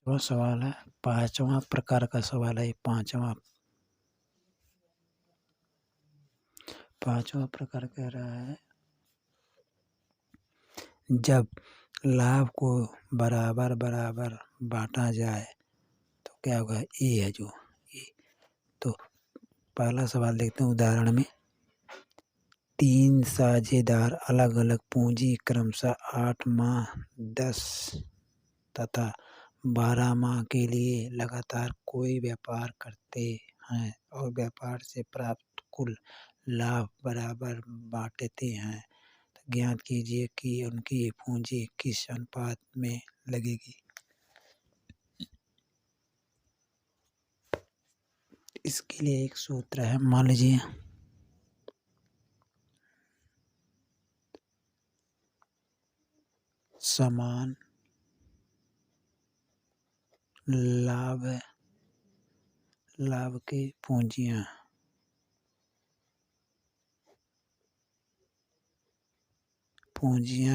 वो सवाल है, पांचवा प्रकार का सवाल है। पांचवा प्रकार कह रहा है, जब लाभ को बराबर बराबर बांटा जाए तो क्या होगा। ए है जो ए। तो पहला सवाल देखते हैं उदाहरण में। 3 साझेदार अलग अलग पूंजी क्रमशः 8 माह 10 तथा 12 माह के लिए लगातार कोई व्यापार करते हैं और व्यापार से प्राप्त कुल लाभ बराबर बांटते हैं, तो ज्ञात कीजिए कि उनकी पूंजी किस अनुपात में लगेगी। इसके लिए एक सूत्र है। मान लीजिए समान लाभ की पूंजियां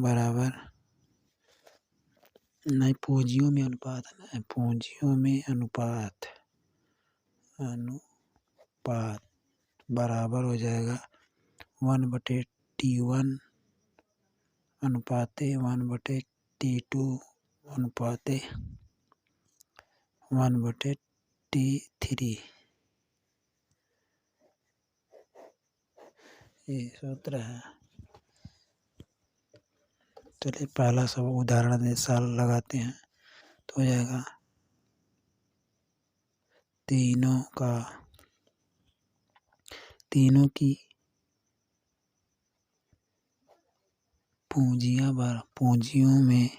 बराबर नहीं, पूंजियों में अनुपात है, पूंजियों में अनुपात बराबर हो जाएगा 1/T1 अनुपाते 1/T2 अनुपाते 1/T3। ये सूत्र है। चलिए पहला सब उदाहरण साल लगाते हैं तो हो जाएगा। तीनों की पूंजियों में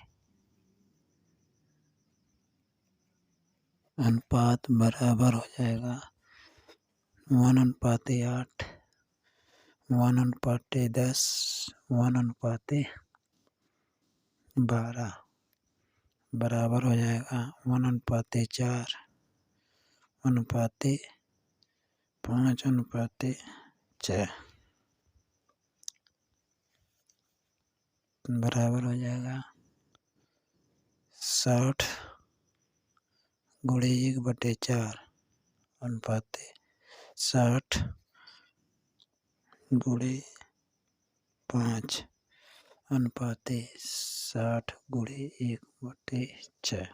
अनुपात बराबर हो जाएगा 1/8, 1/10, 1/12 बराबर हो जाएगा 1/4, 1/5, 1/6 बराबर हो जाएगा 60 × 1/4 अनुपाते 60 × 5 अनुपाते 60 × 1/6।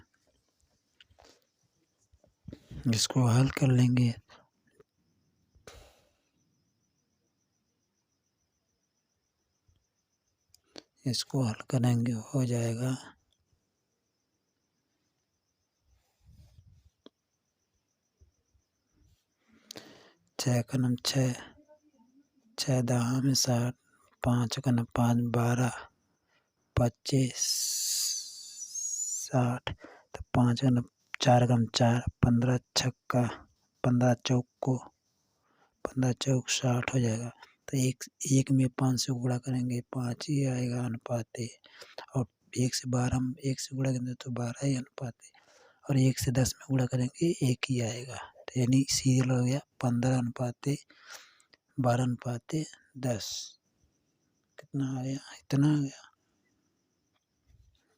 इसको हल कर लेंगे। इसको हल करेंगे हो जाएगा 6 × 6, 6 10 में 60, 5 × 5 12, 25 60, तो 5 × 4 × 4 15 छक्का 15 चौक 60 हो जाएगा। तो एक में 5 से गुणा करेंगे 5 ही आएगा अनुपाते, और 1 से गुणा करेंगे तो 12 ही अनुपाते, और 1 से 10 में गुणा करेंगे 1 ही आएगा। तो यानी सीरियल हो गया 15/12/10। कितना आ गया? इतना आ गया।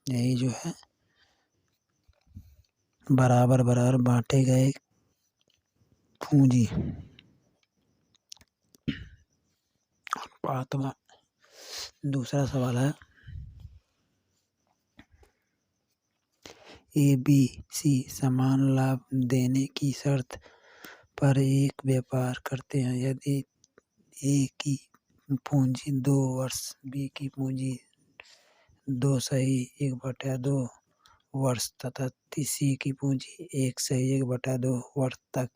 यही जो है बराबर बराबर बांटे गए पूंजी अनुपात। दूसरा सवाल है, ABC समान लाभ देने की शर्त पर एक व्यापार करते हैं। यदि A की पूंजी 2 वर्ष, B की पूंजी 2/1/2 वर्ष तथा C की पूंजी 1/1/2 वर्ष तक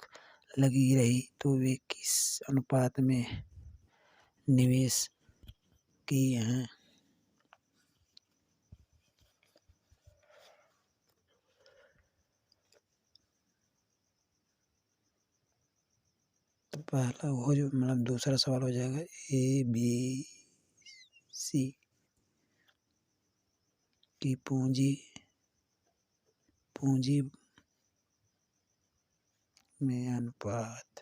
लगी रही, तो वे किस अनुपात में निवेश किए हैं। तो पहला वो जो दूसरा सवाल हो जाएगा ABC की पूंजी में अनुपात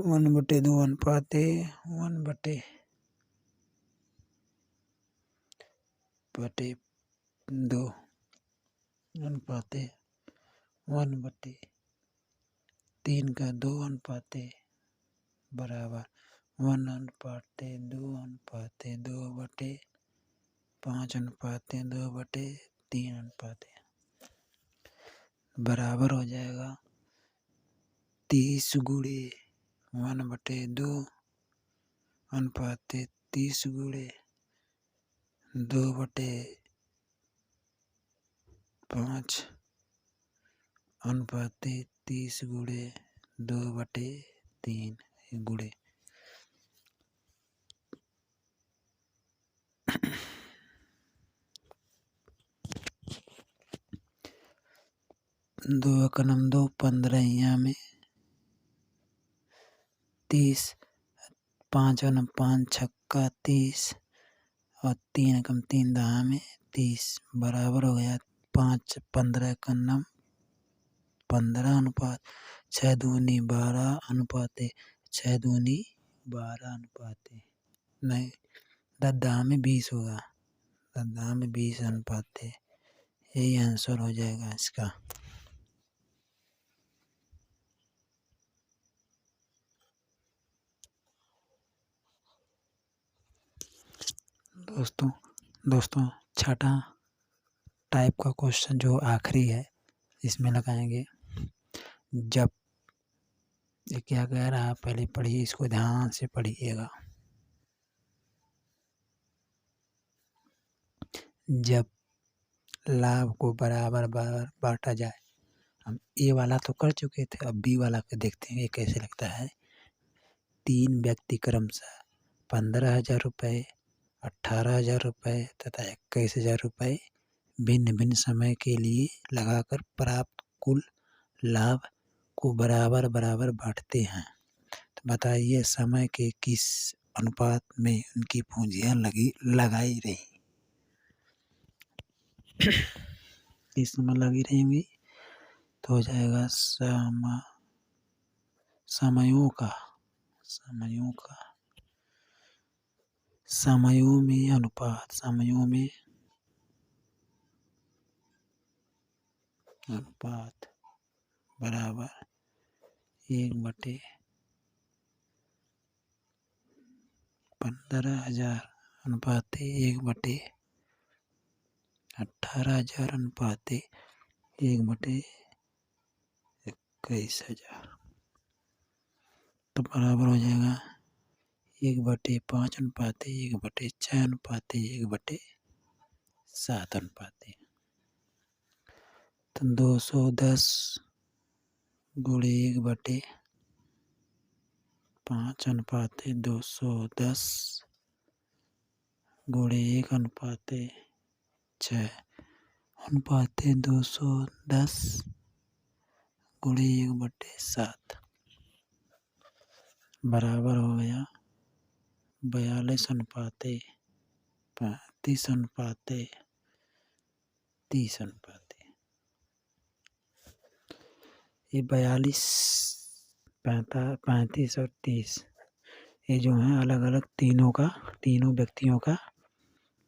1/2 अनुपाते 1/5 2 अनुपाते 1/3 का 2 अनुपाते बराबर 1/2/2/5/2/3 अनुपाते बराबर हो जाएगा 30 गुणे 1/2 अनुपाते 30 गुणे 2/5 अनुपाते 30 गुणे 2/3 गुणे 2 एकम 2 15 में 30 5 एकम 5 छक्का 30 और 3 एकम 3 दहा में 30 बराबर हो गया 5 15 एकम 15 अनुपात 6 दूनी 12 अनुपाते 6 दूनी 12 अनुपाते नहीं 10 दहा में 20 होगा 10 दहा में 20 अनुपाते यही आंसर हो जाएगा इसका। दोस्तों छठा टाइप का क्वेश्चन जो आखिरी है इसमें लगाएंगे जब। ये क्या कह रहा है पहले पढ़िए, इसको ध्यान से पढ़िएगा। जब लाभ को बराबर बराबर बांटा जाए, हम ए वाला तो कर चुके थे, अब बी वाला को देखते हैं ये कैसे लगता है। 3 व्यक्ति क्रमशः 15,000 रुपये, 18,000 रुपये तथा 21,000 रुपये भिन्न भिन्न समय के लिए लगाकर प्राप्त कुल लाभ को बराबर बराबर बांटते हैं। तो बताइए समय के किस अनुपात में उनकी पूंजियां लगाई रही। किस समय लगी रहेंगी तो हो जाएगा समयों में अनुपात, समयों में अनुपात बराबर 1/15,000 अनुपाते 1/18,000 अनुपाते 1/21,000 तो बराबर हो जाएगा 1/5 अनुपाते 1/6 अनुपाते 1/7 अनुपाते। तो 210 गुणे 1/5 अनुपाते 210 गुणे 1 अनुपाते 6 अनुपाते 210 गुणे 1/7 बराबर हो गया 42 अनुपाते 35 अनुपाते 30 अनुपाते। ये 42, 35 और 30 ये जो है अलग अलग तीनों व्यक्तियों का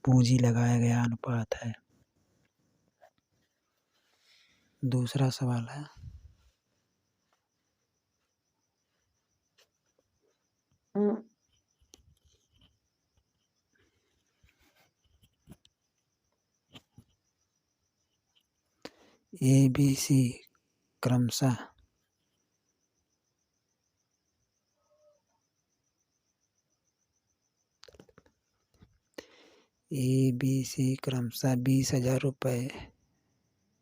पूंजी लगाया गया अनुपात है। दूसरा सवाल है ABC क्रमशः ABC क्रमशः 20,000 रुपये,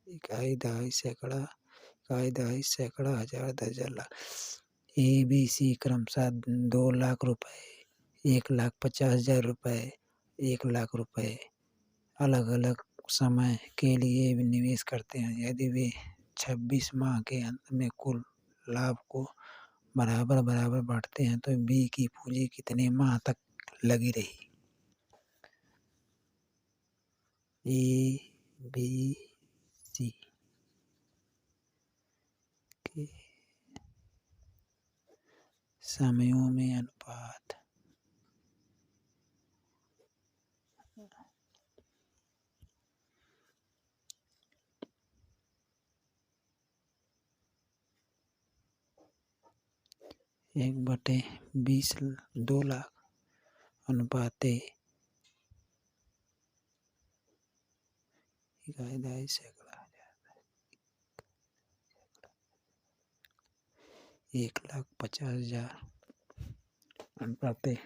इकाई दहाई सैकड़ा, इकाई दहाई सैकड़ा, हजार, दर्जन, लाख। ABC क्रमशः 2 लाख रुपये, 1,50,000 रुपये, 1 लाख रुपये अलग अलग समय के लिए निवेश करते हैं। यदि वे 26 माह के अंत में कुल लाभ को बराबर बराबर बांटते हैं तो बी की पूंजी कितने माह तक लगी रही। ABC के समयों में अनुपात 1/20 2 लाख अनुपाते 1,50,000 अनुपाते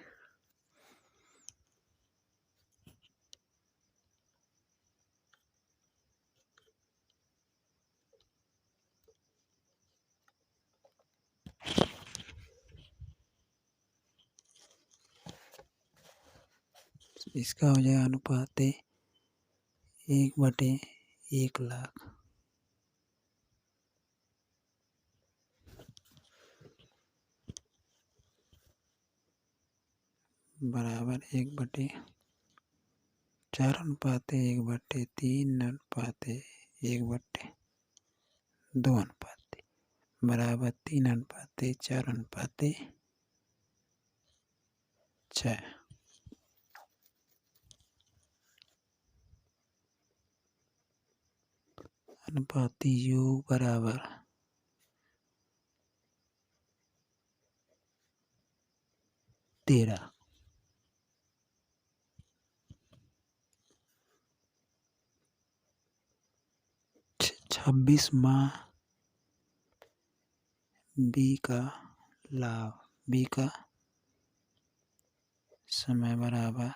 इसका हो जाएगा अनुपाते 1/1,00,000 बराबर 1/4 अनुपाते 1/3 अनुपाते 1/2 अनुपाते बराबर 3/4/6 अनुपाती योग बराबर 13। 26 माह बी का लाभ बी का समय बराबर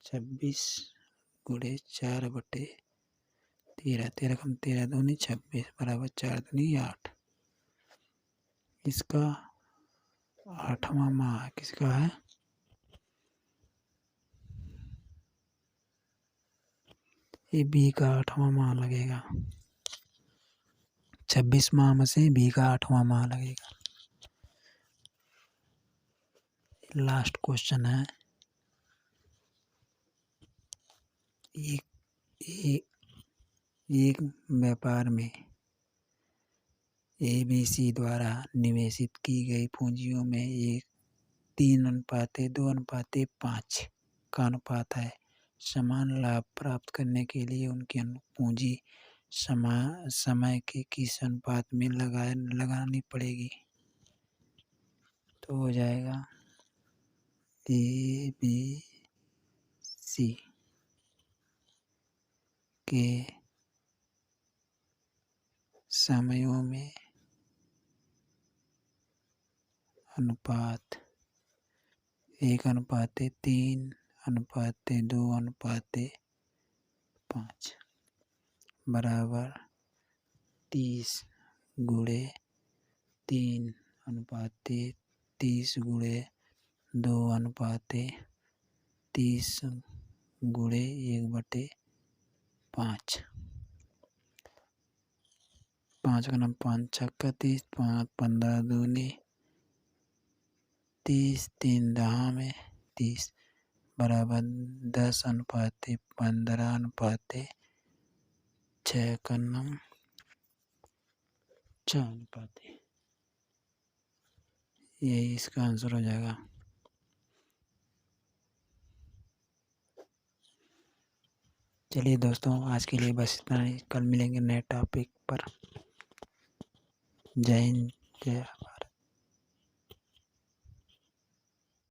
26 गुणे 4/13 13 कम 13 दूनी 26 बराबर 4 दूनी 8। इसका 8वां माह किसका है? ये बी का 8वां माह लगेगा। 26 माह में से बी का 8वां माह लगेगा। लास्ट क्वेश्चन है। एक व्यापार में ABC द्वारा निवेशित की गई पूंजियों में एक 3:2:5 का अनुपात है। समान लाभ प्राप्त करने के लिए उनकी पूंजी समय के किस अनुपात में लगानी पड़ेगी? तो हो जाएगा ABC के समयों में अनुपात 1:3:2:5 बराबर 30 गुणे 3:30 गुणे 2:30 गुणे 1/5 5 का नाम 5 छक्का 30 15 दूनी 30 3 दहा में 30 बराबर 10:15:6 का नाम 4 अनुपाते। यही इसका आंसर हो जाएगा। चलिए दोस्तों, आज के लिए बस इतना ही। कल मिलेंगे नए टॉपिक पर। जय हिंद, जय भारत।